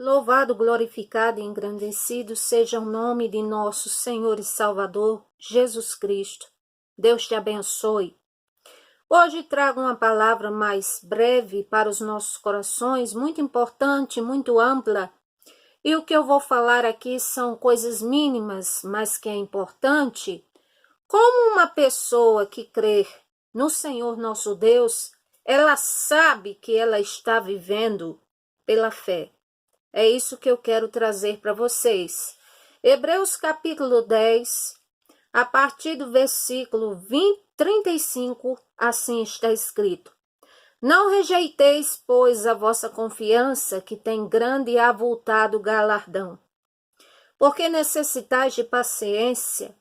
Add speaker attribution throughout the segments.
Speaker 1: Louvado, glorificado e engrandecido seja o nome de nosso Senhor e Salvador, Jesus Cristo. Deus te abençoe. Hoje trago uma palavra mais breve para os nossos corações, muito importante, muito ampla. E o que eu vou falar aqui são coisas mínimas, mas que é importante. Como uma pessoa que crê no Senhor nosso Deus, ela sabe que ela está vivendo pela fé. É isso que eu quero trazer para vocês. Hebreus capítulo 10, a partir do versículo 35, assim está escrito: Não rejeiteis, pois, a vossa confiança, que tem grande e avultado galardão, porque necessitais de paciência,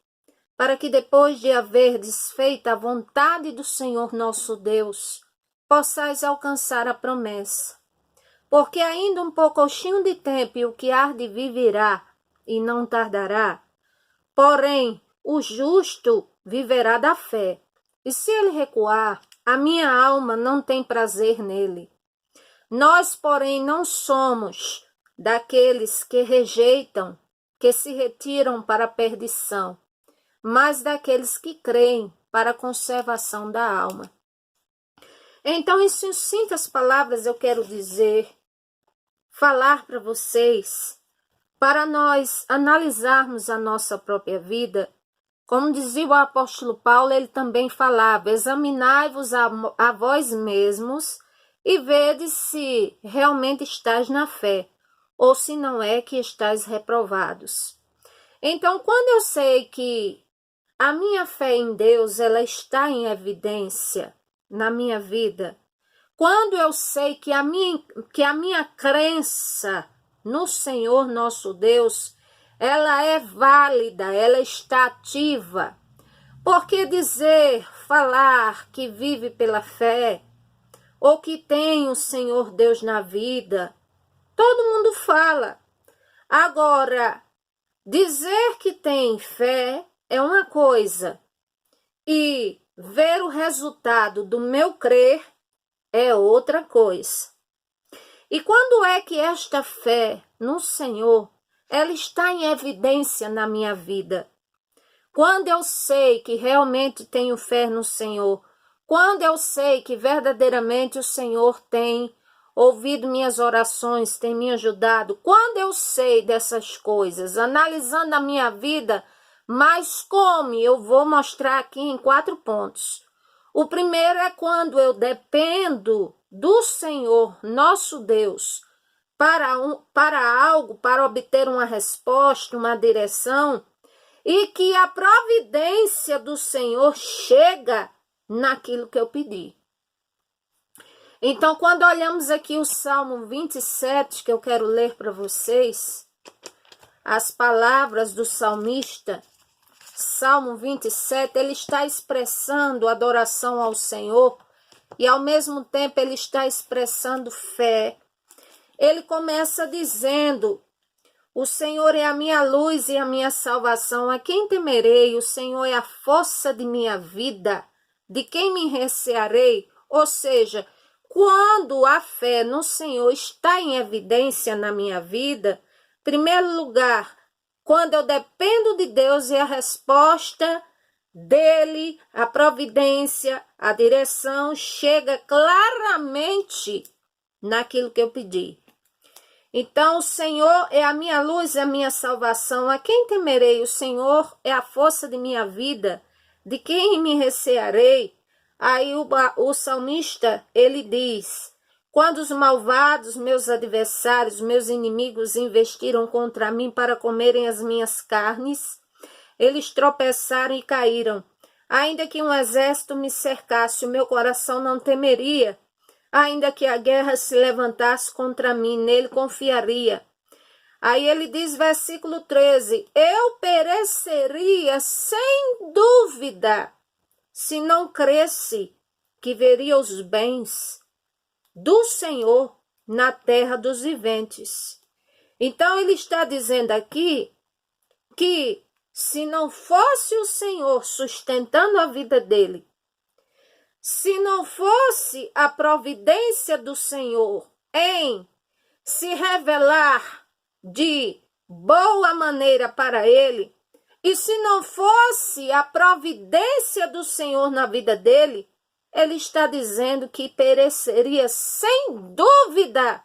Speaker 1: para que depois de haver desfeita a vontade do Senhor nosso Deus, possais alcançar a promessa. Porque ainda um pouquinho de tempo e o que há de vir virá, e não tardará. Porém, o justo viverá da fé, e se ele recuar, a minha alma não tem prazer nele. Nós, porém, não somos daqueles que rejeitam, que se retiram para a perdição, mas daqueles que creem para a conservação da alma. Então, em sucintas palavras, eu quero falar para vocês, para nós analisarmos a nossa própria vida. Como dizia o apóstolo Paulo, ele também falava: examinai-vos a vós mesmos e vede se realmente estáis na fé, ou se não é que estáis reprovados. Então, quando eu sei que a minha fé em Deus, ela está em evidência na minha vida, quando eu sei que a minha crença no Senhor nosso Deus, ela é válida, ela está ativa. Porque falar que vive pela fé, ou que tem o Senhor Deus na vida, todo mundo fala. Agora, dizer que tem fé é uma coisa, e ver o resultado do meu crer é outra coisa. E quando é que esta fé no Senhor, ela está em evidência na minha vida? Quando eu sei que realmente tenho fé no Senhor, quando eu sei que verdadeiramente o Senhor tem ouvido minhas orações, tem me ajudado, quando eu sei dessas coisas, analisando a minha vida, mas como eu vou mostrar aqui em 4 pontos. O primeiro é quando eu dependo do Senhor, nosso Deus, para algo, para obter uma resposta, uma direção, e que a providência do Senhor chega naquilo que eu pedi. Então, quando olhamos aqui o Salmo 27, que eu quero ler para vocês, as palavras do salmista, Salmo 27, ele está expressando adoração ao Senhor e ao mesmo tempo ele está expressando fé. Ele começa dizendo: o Senhor é a minha luz e a minha salvação, a quem temerei? O Senhor é a força de minha vida, de quem me recearei? Ou seja, quando a fé no Senhor está em evidência na minha vida, em primeiro lugar, quando eu dependo de Deus e a resposta dele, a providência, a direção, chega claramente naquilo que eu pedi. Então, o Senhor é a minha luz e a minha salvação. A quem temerei? O Senhor é a força de minha vida. De quem me recearei? Aí o salmista, ele diz: quando os malvados, meus adversários, meus inimigos investiram contra mim para comerem as minhas carnes, eles tropeçaram e caíram. Ainda que um exército me cercasse, o meu coração não temeria. Ainda que a guerra se levantasse contra mim, nele confiaria. Aí ele diz, versículo 13, eu pereceria sem dúvida, se não cresce que veria os bens do Senhor na terra dos viventes. Então ele está dizendo aqui que se não fosse o Senhor sustentando a vida dele, se não fosse a providência do Senhor em se revelar de boa maneira para ele, e se não fosse a providência do Senhor na vida dele, ele está dizendo que pereceria sem dúvida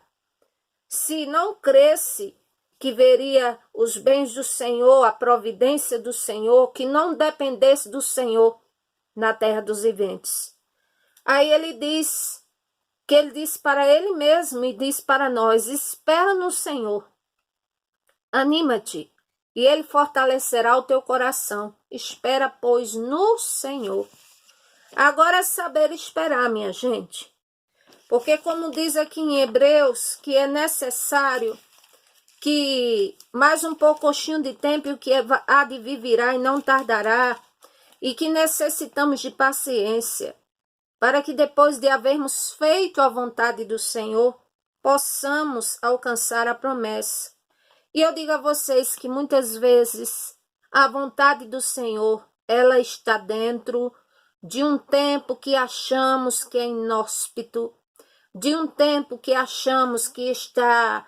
Speaker 1: se não cresce que veria os bens do Senhor, a providência do Senhor, que não dependesse do Senhor na terra dos viventes. Aí ele diz, que ele diz para ele mesmo e diz para nós, espera no Senhor, anima-te, e ele fortalecerá o teu coração. Espera, pois, no Senhor. Agora é saber esperar, minha gente. Porque como diz aqui em Hebreus, que é necessário que mais um pouquinho de tempo, o que há de vir virá e não tardará, e que necessitamos de paciência, para que depois de havermos feito a vontade do Senhor, possamos alcançar a promessa. E eu digo a vocês que muitas vezes a vontade do Senhor, ela está dentro de um tempo que achamos que é inóspito, de um tempo que achamos que está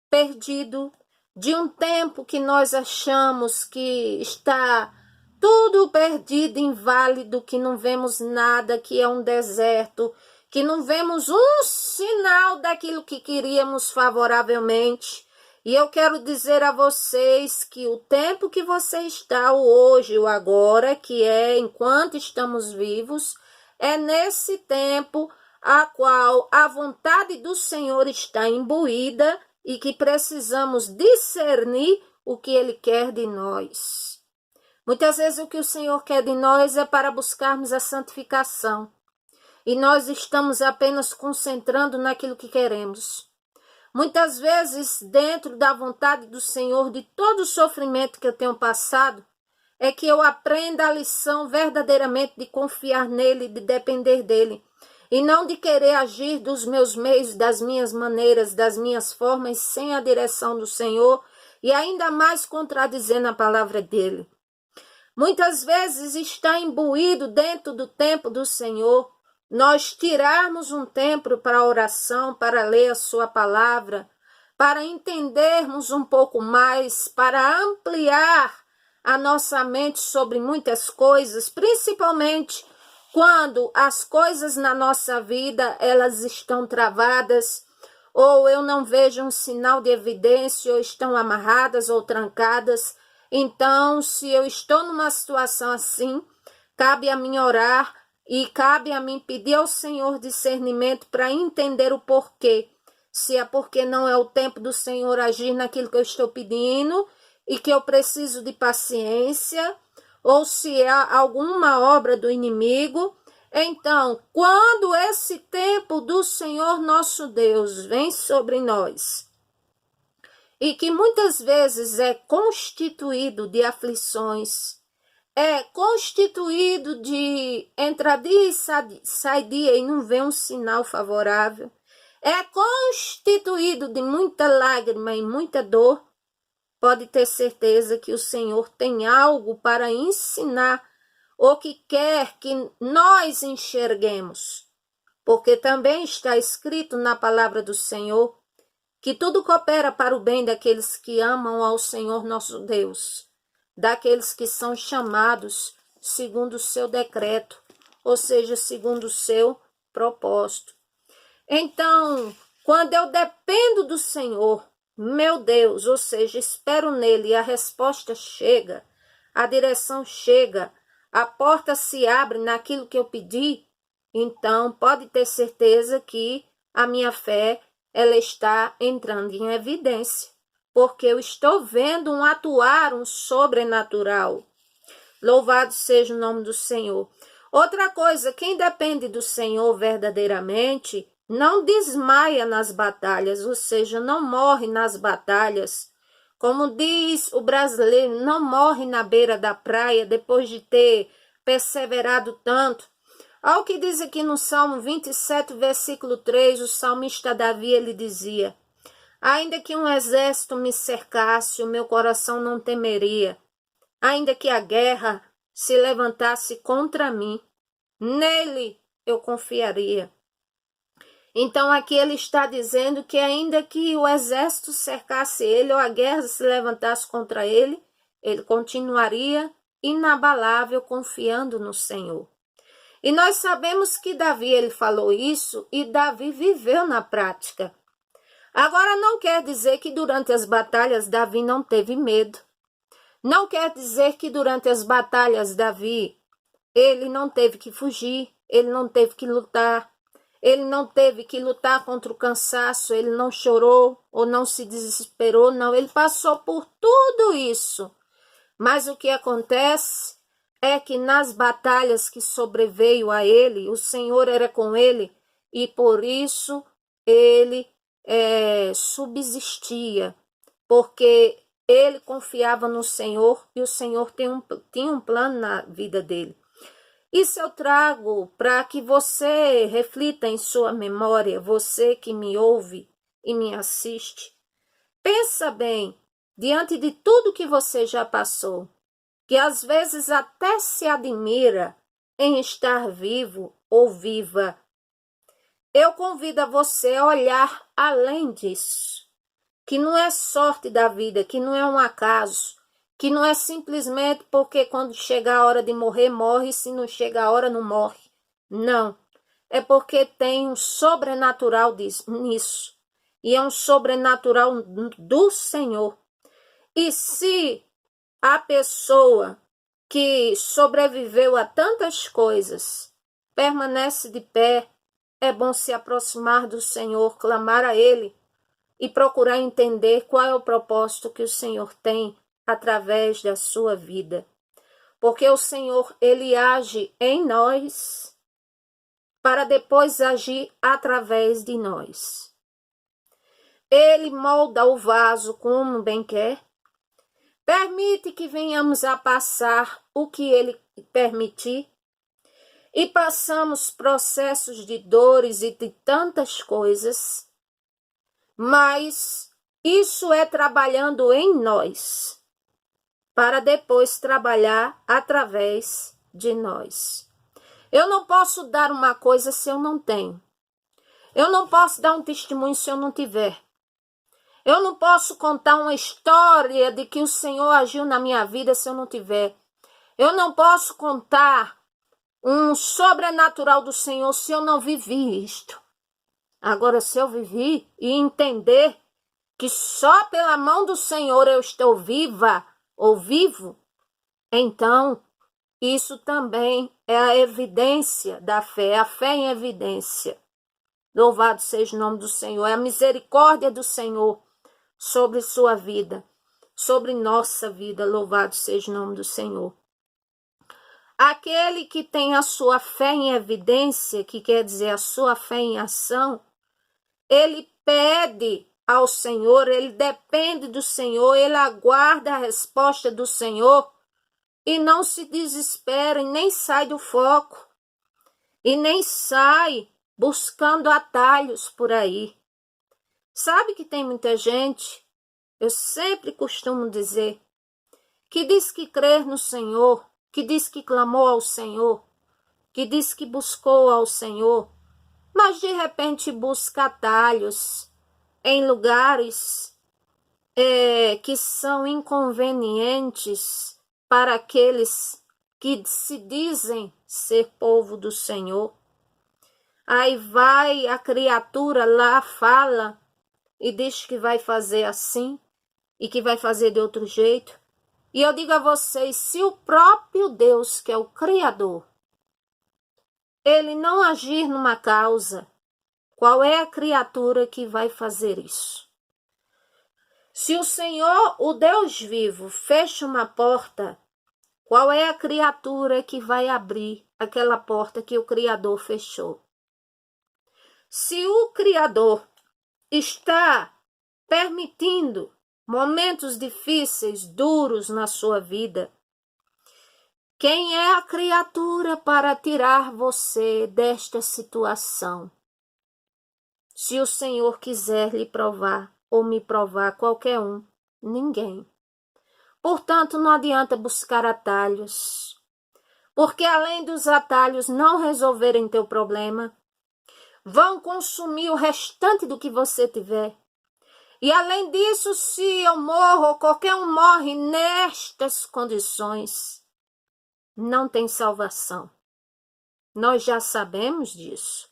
Speaker 1: perdido, de um tempo que nós achamos que está tudo perdido, inválido, que não vemos nada, que é um deserto, que não vemos um sinal daquilo que queríamos favoravelmente. E eu quero dizer a vocês que o tempo que você está, o hoje, o agora, que é enquanto estamos vivos, é nesse tempo a qual a vontade do Senhor está imbuída e que precisamos discernir o que Ele quer de nós. Muitas vezes o que o Senhor quer de nós é para buscarmos a santificação. E nós estamos apenas concentrando naquilo que queremos. Muitas vezes, dentro da vontade do Senhor, de todo o sofrimento que eu tenho passado, é que eu aprenda a lição verdadeiramente de confiar nele, de depender dele, e não de querer agir dos meus meios, das minhas maneiras, das minhas formas, sem a direção do Senhor, e ainda mais contradizendo a palavra dele. Muitas vezes está imbuído dentro do tempo do Senhor, nós tirarmos um tempo para a oração, para ler a sua palavra, para entendermos um pouco mais, para ampliar a nossa mente sobre muitas coisas, principalmente quando as coisas na nossa vida, elas estão travadas, ou eu não vejo um sinal de evidência, ou estão amarradas ou trancadas. Então, se eu estou numa situação assim, cabe a mim orar, e cabe a mim pedir ao Senhor discernimento para entender o porquê. Se é porque não é o tempo do Senhor agir naquilo que eu estou pedindo e que eu preciso de paciência, ou se é alguma obra do inimigo. Então, quando esse tempo do Senhor nosso Deus vem sobre nós, e que muitas vezes é constituído de aflições, é constituído de entrar dia e sai dia e não vê um sinal favorável, é constituído de muita lágrima e muita dor, pode ter certeza que o Senhor tem algo para ensinar ou que quer que nós enxerguemos, porque também está escrito na palavra do Senhor que tudo coopera para o bem daqueles que amam ao Senhor nosso Deus, daqueles que são chamados segundo o seu decreto, ou seja, segundo o seu propósito. Então, quando eu dependo do Senhor, meu Deus, ou seja, espero nele e a resposta chega, a direção chega, a porta se abre naquilo que eu pedi, então pode ter certeza que a minha fé, ela está entrando em evidência, porque eu estou vendo um atuar, um sobrenatural. Louvado seja o nome do Senhor. Outra coisa, quem depende do Senhor verdadeiramente, não desmaia nas batalhas, ou seja, não morre nas batalhas. Como diz o brasileiro, não morre na beira da praia depois de ter perseverado tanto. Olha o que diz aqui no Salmo 27, versículo 3, o salmista Davi, ele dizia: ainda que um exército me cercasse, o meu coração não temeria. Ainda que a guerra se levantasse contra mim, nele eu confiaria. Então aqui ele está dizendo que ainda que o exército cercasse ele ou a guerra se levantasse contra ele continuaria inabalável confiando no Senhor. E nós sabemos que Davi ele falou isso e Davi viveu na prática. Agora não quer dizer que durante as batalhas Davi não teve medo. Não quer dizer que durante as batalhas Davi ele não teve que fugir, ele não teve que lutar. Ele não teve que lutar contra o cansaço, ele não chorou ou não se desesperou, não. Ele passou por tudo isso. Mas o que acontece é que nas batalhas que sobreveio a ele, o Senhor era com ele e por isso ele subsistia, porque ele confiava no Senhor e o Senhor tinha um plano na vida dele. Isso eu trago para que você reflita em sua memória, você que me ouve e me assiste. Pensa bem, diante de tudo que você já passou, que às vezes até se admira em estar vivo ou viva. Eu convido a você a olhar além disso, que não é sorte da vida, que não é um acaso, que não é simplesmente porque quando chega a hora de morrer, morre, e se não chega a hora, não morre. Não, é porque tem um sobrenatural nisso, e é um sobrenatural do Senhor. E se a pessoa que sobreviveu a tantas coisas permanece de pé, é bom se aproximar do Senhor, clamar a Ele e procurar entender qual é o propósito que o Senhor tem através da sua vida. Porque o Senhor, Ele age em nós para depois agir através de nós. Ele molda o vaso como bem quer, permite que venhamos a passar o que Ele permitir e passamos processos de dores e de tantas coisas, mas isso é trabalhando em nós, para depois trabalhar através de nós. Eu não posso dar uma coisa se eu não tenho. Eu não posso dar um testemunho se eu não tiver. Eu não posso contar uma história de que o Senhor agiu na minha vida se eu não tiver. Eu não posso contar um sobrenatural do Senhor se eu não vivi isto. Agora, se eu vivi e entender que só pela mão do Senhor eu estou viva ou vivo, então isso também é a evidência da fé, a fé em evidência. Louvado seja o nome do Senhor, é a misericórdia do Senhor sobre sua vida, sobre nossa vida, louvado seja o nome do Senhor. Aquele que tem a sua fé em evidência, que quer dizer a sua fé em ação, ele pede ao Senhor, ele depende do Senhor, ele aguarda a resposta do Senhor e não se desespera e nem sai do foco e nem sai buscando atalhos por aí. Sabe que tem muita gente, eu sempre costumo dizer, que diz que crer no Senhor, que diz que clamou ao Senhor, que diz que buscou ao Senhor, mas de repente busca atalhos em lugares que são inconvenientes para aqueles que se dizem ser povo do Senhor. Aí vai a criatura lá, fala e diz que vai fazer assim e que vai fazer de outro jeito. E eu digo a vocês, se o próprio Deus, que é o Criador, ele não agir numa causa, qual é a criatura que vai fazer isso? Se o Senhor, o Deus vivo, fecha uma porta, qual é a criatura que vai abrir aquela porta que o Criador fechou? Se o Criador está permitindo momentos difíceis, duros na sua vida, quem é a criatura para tirar você desta situação? Se o Senhor quiser lhe provar ou me provar, qualquer um, ninguém. Portanto, não adianta buscar atalhos, porque além dos atalhos não resolverem teu problema, vão consumir o restante do que você tiver. E além disso, se eu morro ou qualquer um morre nestas condições, não tem salvação. Nós já sabemos disso.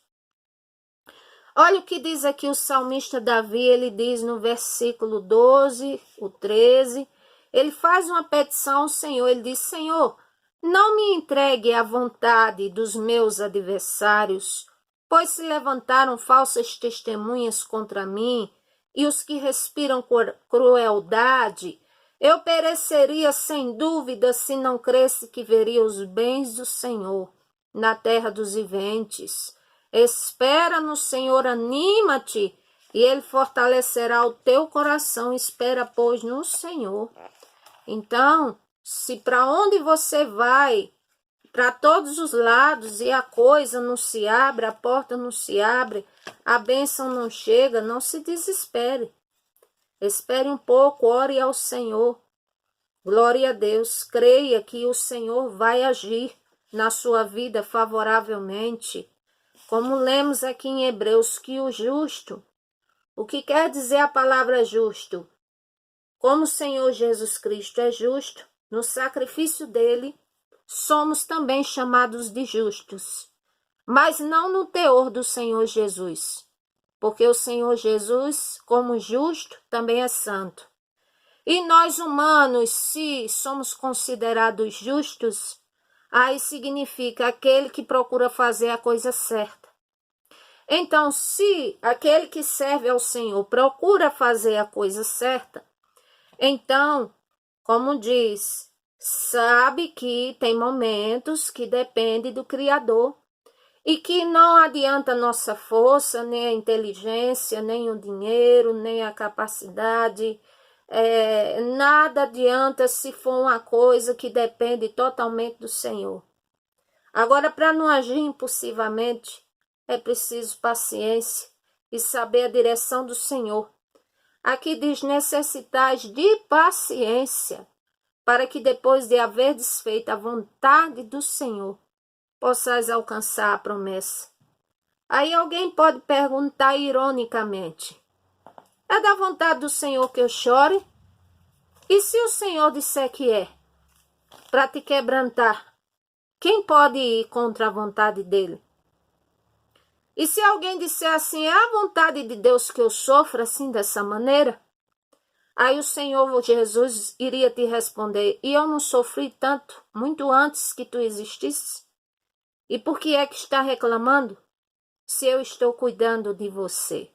Speaker 1: Olha o que diz aqui o salmista Davi, ele diz no versículo 12, o 13, ele faz uma petição ao Senhor, ele diz: Senhor, não me entregue à vontade dos meus adversários, pois se levantaram falsas testemunhas contra mim, e os que respiram crueldade, eu pereceria sem dúvida se não cresce que veria os bens do Senhor na terra dos viventes. Espera no Senhor, anima-te, e Ele fortalecerá o teu coração. Espera, pois, no Senhor. Então, se para onde você vai, para todos os lados, e a coisa não se abre, a porta não se abre, a bênção não chega, não se desespere. Espere um pouco, ore ao Senhor. Glória a Deus. Creia que o Senhor vai agir na sua vida favoravelmente. Como lemos aqui em Hebreus, que o justo, o que quer dizer a palavra justo? Como o Senhor Jesus Cristo é justo, no sacrifício dele, somos também chamados de justos. Mas não no teor do Senhor Jesus, porque o Senhor Jesus, como justo, também é santo. E nós humanos, se somos considerados justos, aí significa aquele que procura fazer a coisa certa. Então, se aquele que serve ao Senhor procura fazer a coisa certa, então, como diz, sabe que tem momentos que depende do Criador e que não adianta a nossa força, nem a inteligência, nem o dinheiro, nem a capacidade. Nada adianta se for uma coisa que depende totalmente do Senhor. Agora, para não agir impulsivamente, é preciso paciência e saber a direção do Senhor. Aqui diz: necessitais de paciência, para que depois de haver desfeito a vontade do Senhor, possais alcançar a promessa. Aí alguém pode perguntar ironicamente: é da vontade do Senhor que eu chore? E se o Senhor disser que é, para te quebrantar, quem pode ir contra a vontade dele? E se alguém disser assim: é a vontade de Deus que eu sofra assim, dessa maneira? Aí o Senhor Jesus iria te responder: e eu não sofri tanto, muito antes que tu existisses? E por que é que está reclamando, se eu estou cuidando de você?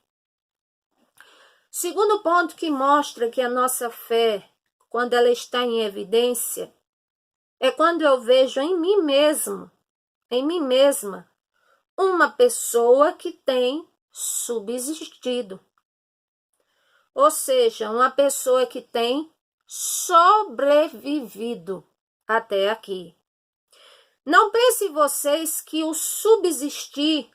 Speaker 1: Segundo ponto que mostra que a nossa fé, quando ela está em evidência, é quando eu vejo em mim mesma, uma pessoa que tem subsistido. Ou seja, uma pessoa que tem sobrevivido até aqui. Não pensem vocês que o subsistir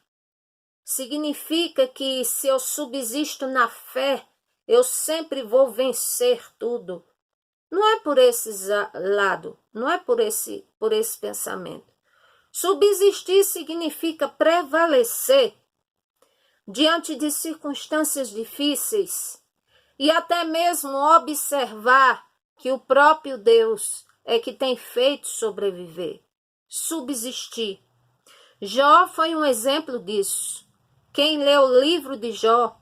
Speaker 1: significa que se eu subsisto na fé, eu sempre vou vencer tudo. Não é por esse lado, não é por esse pensamento. Subsistir significa prevalecer diante de circunstâncias difíceis e até mesmo observar que o próprio Deus é que tem feito sobreviver, subsistir. Jó foi um exemplo disso. Quem lê o livro de Jó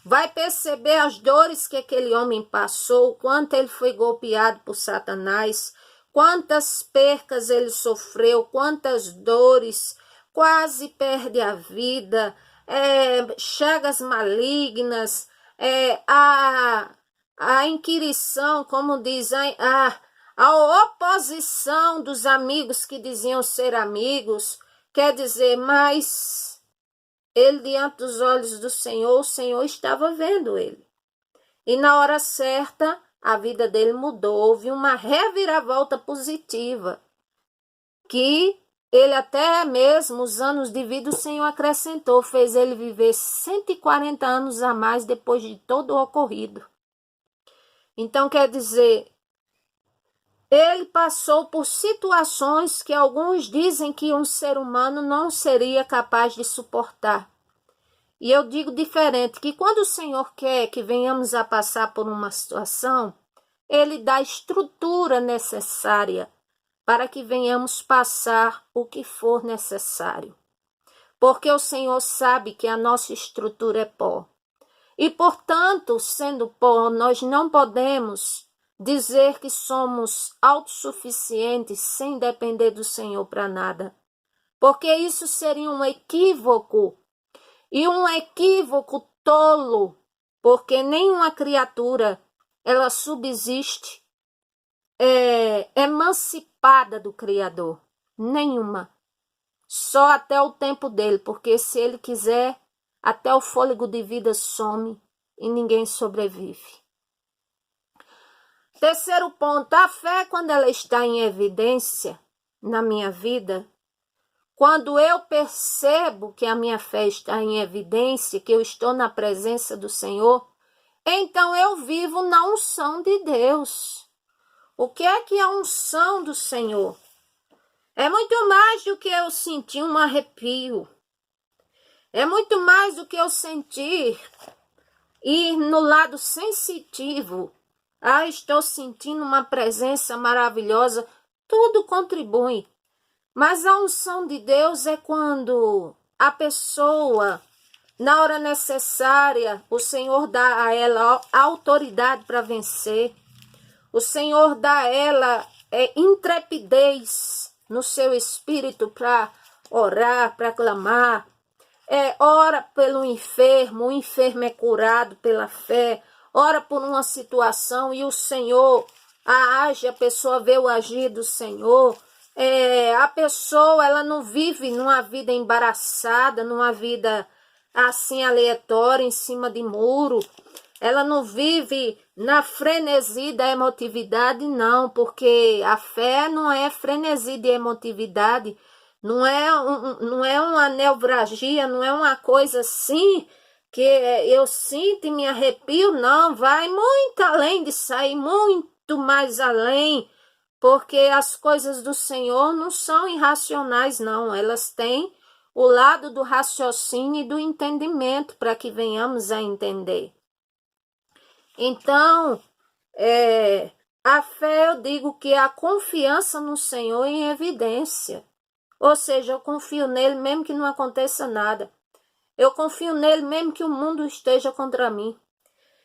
Speaker 1: vai perceber as dores que aquele homem passou, o quanto ele foi golpeado por Satanás, quantas percas ele sofreu, quantas dores, quase perde a vida, chagas malignas, a inquirição, como diz, a oposição dos amigos que diziam ser amigos, quer dizer, mas ele, diante dos olhos do Senhor, o Senhor estava vendo ele. E na hora certa, a vida dele mudou. Houve uma reviravolta positiva. Que ele até mesmo, os anos de vida, o Senhor acrescentou. Fez ele viver 140 anos a mais depois de todo o ocorrido. Então, quer dizer, ele passou por situações que alguns dizem que um ser humano não seria capaz de suportar. E eu digo diferente, que quando o Senhor quer que venhamos a passar por uma situação, Ele dá a estrutura necessária para que venhamos passar o que for necessário. Porque o Senhor sabe que a nossa estrutura é pó. E, portanto, sendo pó, nós não podemos dizer que somos autossuficientes sem depender do Senhor para nada. Porque isso seria um equívoco, e um equívoco tolo, porque nenhuma criatura ela subsiste emancipada do Criador. Nenhuma. Só até o tempo dele, porque se ele quiser, até o fôlego de vida some e ninguém sobrevive. Terceiro ponto, a fé, quando ela está em evidência na minha vida, quando eu percebo que a minha fé está em evidência, que eu estou na presença do Senhor, então eu vivo na unção de Deus. O que é a unção do Senhor? É muito mais do que eu sentir um arrepio. É muito mais do que eu sentir ir no lado sensitivo. Estou sentindo uma presença maravilhosa. Tudo contribui. Mas a unção de Deus é quando a pessoa, na hora necessária, o Senhor dá a ela autoridade para vencer. O Senhor dá a ela intrepidez no seu espírito para orar, para clamar. Ora pelo enfermo, o enfermo é curado pela fé. Ora por uma situação e o Senhor age, a pessoa vê o agir do Senhor. A pessoa ela não vive numa vida embaraçada, numa vida assim aleatória, em cima de muro. Ela não vive na frenesi da emotividade, não, porque a fé não é frenesi de emotividade, não é uma neuralgia, não é uma coisa assim que eu sinto e me arrepio, não, vai muito além de sair, muito mais além. Porque as coisas do Senhor não são irracionais, não. Elas têm o lado do raciocínio e do entendimento para que venhamos a entender. Então, a fé, eu digo que é a confiança no Senhor em evidência. Ou seja, eu confio nele mesmo que não aconteça nada. Eu confio nele mesmo que o mundo esteja contra mim.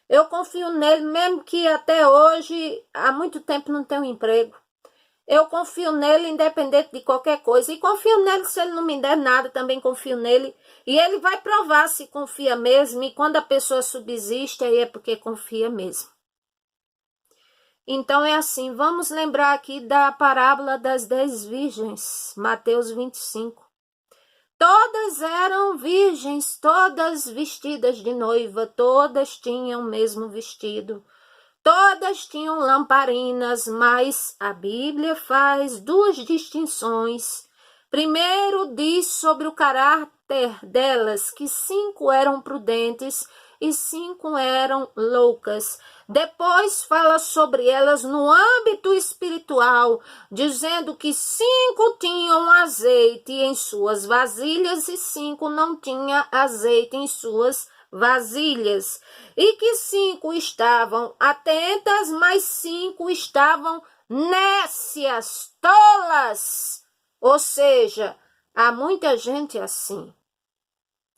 Speaker 1: Eu confio nele mesmo que até hoje, há muito tempo, não tenho emprego. Eu confio nele independente de qualquer coisa. E confio nele se ele não me der nada, também confio nele. E ele vai provar se confia mesmo. E quando a pessoa subsiste, aí é porque confia mesmo. Então é assim, vamos lembrar aqui da parábola das 10 virgens, Mateus 25. Todas eram virgens, todas vestidas de noiva, todas tinham o mesmo vestido. Todas tinham lamparinas, mas a Bíblia faz duas distinções. Primeiro diz sobre o caráter delas, que 5 eram prudentes e 5 eram loucas. Depois fala sobre elas no âmbito espiritual, dizendo que 5 tinham azeite em suas vasilhas e 5 não tinham azeite em suas vasilhas, e que 5 estavam atentas, mas 5 estavam nécias, tolas. Ou seja, há muita gente assim.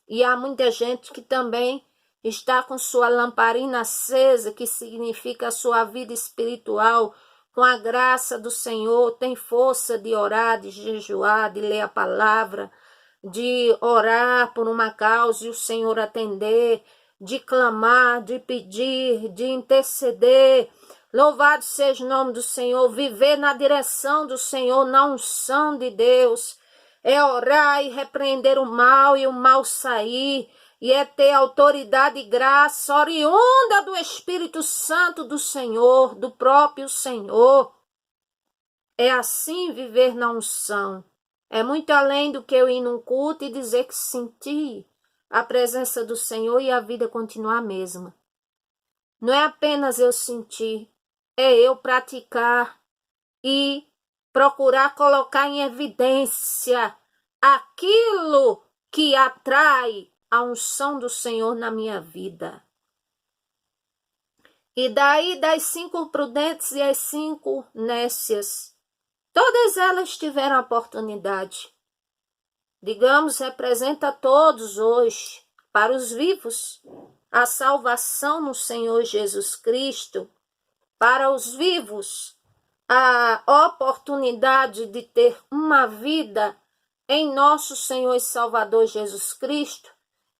Speaker 1: E há muita gente que também está com sua lamparina acesa, que significa a sua vida espiritual, com a graça do Senhor, tem força de orar, de jejuar, de ler a palavra, de orar por uma causa e o Senhor atender, de clamar, de pedir, de interceder. Louvado seja o nome do Senhor, viver na direção do Senhor, na unção de Deus. É orar e repreender o mal e o mal sair. E é ter autoridade e graça oriunda do Espírito Santo do Senhor, do próprio Senhor. É assim viver na unção. É muito além do que eu ir num culto e dizer que senti a presença do Senhor e a vida continuar a mesma. Não é apenas eu sentir, é eu praticar e procurar colocar em evidência aquilo que atrai a unção do Senhor na minha vida. E daí das 5 prudentes e as 5 nécias, todas elas tiveram a oportunidade. Digamos, representa a todos hoje, para os vivos, a salvação no Senhor Jesus Cristo, para os vivos, a oportunidade de ter uma vida em nosso Senhor e Salvador Jesus Cristo,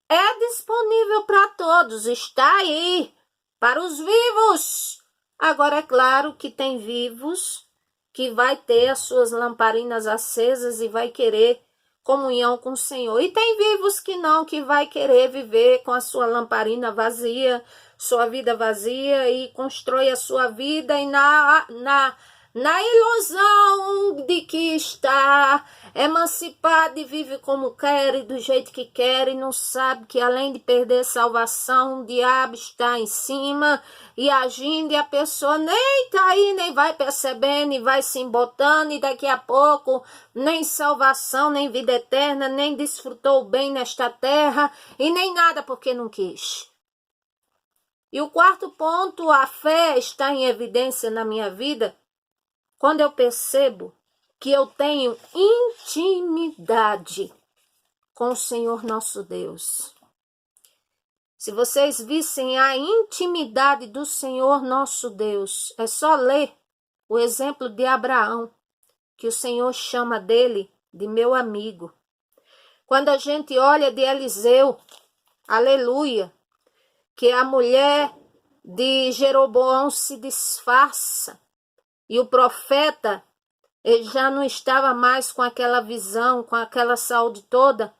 Speaker 1: é disponível para todos, está aí, para os vivos. Agora é claro que tem vivos que vai ter as suas lamparinas acesas e vai querer comunhão com o Senhor. E tem vivos que não, que vai querer viver com a sua lamparina vazia, sua vida vazia e constrói a sua vida e na ilusão de que está emancipado e vive como quer e do jeito que quer e não sabe que além de perder salvação, o diabo está em cima e agindo e a pessoa nem está aí, nem vai percebendo e vai se embotando e daqui a pouco nem salvação, nem vida eterna, nem desfrutou bem nesta terra e nem nada porque não quis. E o quarto ponto, a fé está em evidência na minha vida quando eu percebo que eu tenho intimidade com o Senhor nosso Deus. Se vocês vissem a intimidade do Senhor nosso Deus, é só ler o exemplo de Abraão, que o Senhor chama dele de meu amigo. Quando a gente olha de Eliseu, aleluia, que a mulher de Jeroboão se disfarça, e o profeta, ele já não estava mais com aquela visão, com aquela saúde toda.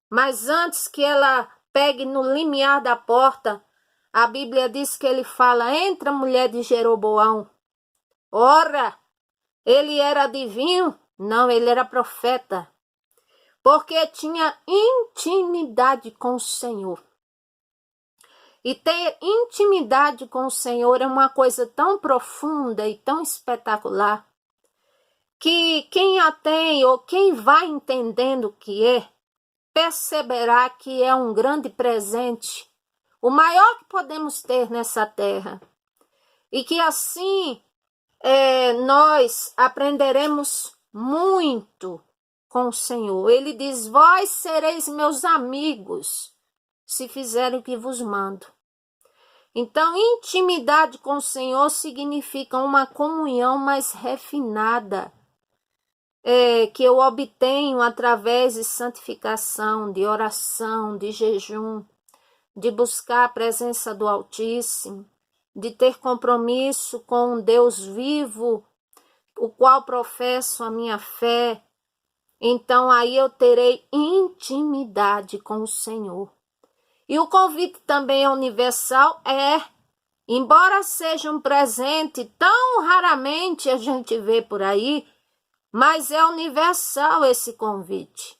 Speaker 1: Mas antes que ela pegue no limiar da porta, a Bíblia diz que ele fala, entra mulher de Jeroboão. Ora, ele era adivinho? Não, ele era profeta. Porque tinha intimidade com o Senhor. E ter intimidade com o Senhor é uma coisa tão profunda e tão espetacular que quem a tem ou quem vai entendendo o que é, perceberá que é um grande presente, o maior que podemos ter nessa terra. E que assim nós aprenderemos muito com o Senhor. Ele diz, vós sereis meus amigos, se fizerem o que vos mando. Então, intimidade com o Senhor significa uma comunhão mais refinada, que eu obtenho através de santificação, de oração, de jejum, de buscar a presença do Altíssimo, de ter compromisso com um Deus vivo, o qual professo a minha fé. Então, aí eu terei intimidade com o Senhor. E o convite também é universal, embora seja um presente, tão raramente a gente vê por aí, mas é universal esse convite.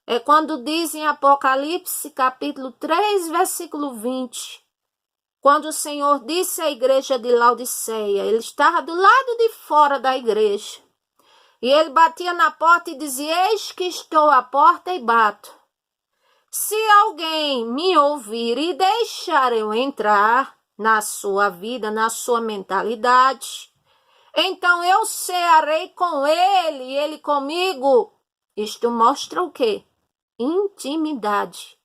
Speaker 1: É quando diz em Apocalipse, capítulo 3, versículo 20, quando o Senhor disse à igreja de Laodiceia, ele estava do lado de fora da igreja, e ele batia na porta e dizia, eis que estou à porta e bato. Se alguém me ouvir e deixar eu entrar na sua vida, na sua mentalidade, então eu cearei com ele e ele comigo. Isto mostra o quê? Intimidade.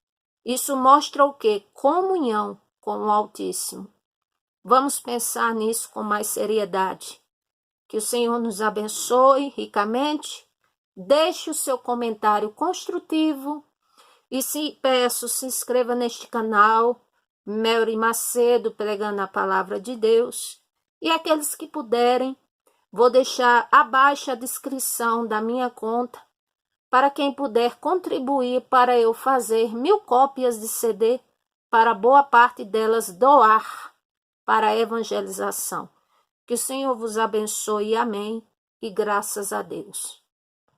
Speaker 1: Isso mostra o quê? Comunhão com o Altíssimo. Vamos pensar nisso com mais seriedade. Que o Senhor nos abençoe ricamente. Deixe o seu comentário construtivo. E se inscreva neste canal, Melry Macedo, pregando a palavra de Deus. E aqueles que puderem, vou deixar abaixo a descrição da minha conta, para quem puder contribuir para eu fazer 1000 cópias de CD, para boa parte delas doar para a evangelização. Que o Senhor vos abençoe, amém, e graças a Deus.